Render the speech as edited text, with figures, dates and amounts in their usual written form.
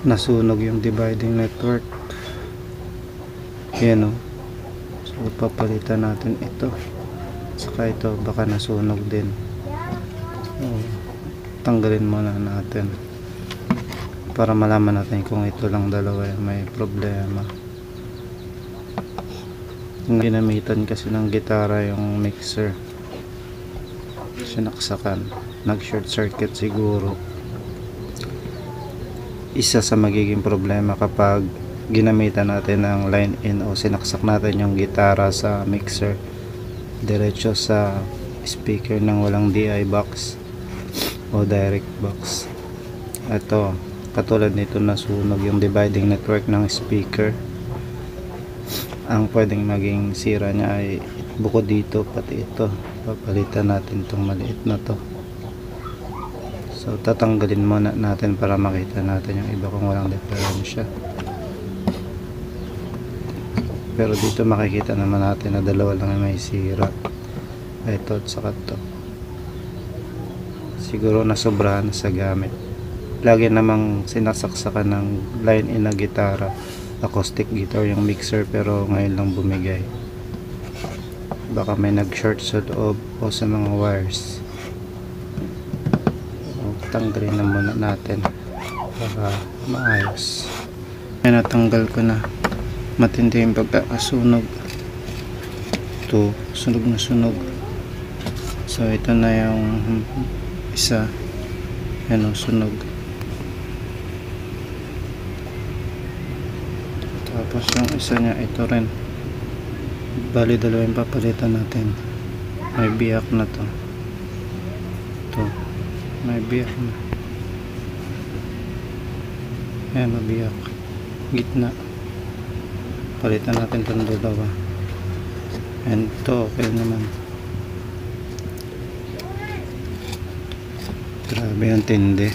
nasunog yung dividing network. Yan o. So papalitan natin ito, saka ito baka nasunog din. So, tanggalin muna natin para malaman natin kung ito lang dalawa yung may problema. Ginamitan kasi ng gitara yung mixer, sinaksakan, nag short circuit siguro. Isa sa magiging problema kapag ginamitan natin ng line in o sinaksak natin yung gitara sa mixer diretso sa speaker ng walang DI box o direct box. Ito, katulad nito, nasunog yung dividing network ng speaker. Ang pwedeng maging sira niya ay bukod dito pati ito. Papalitan natin itong maliit na to. So tatanggalin muna natin para makita natin yung iba kung walang diferensya. Pero dito makikita naman natin na dalawa lang may sira. Ito at saka ito. Siguro nasobrahan sa gamit. Lagi namang sinasaksakan ng line in na gitara, acoustic guitar yung mixer, pero ngayon lang bumigay. Baka may nag short sa loob o sa mga wires. Tanggalin na muna natin para maayos. Ayan, natanggal ko na. Matindi yung pagkakasunog. Ito, sunog na sunog. So ito na yung isa. Ayan o, sunog. Tapos yung isa niya, ito rin. Bali dalawa yung papalitan natin. May biyak na to. Ito, may biyak na. Ayan, mabiyak. Gitna. Palitan natin itong dalawa. And ito, okay naman. Grabe ang tindi.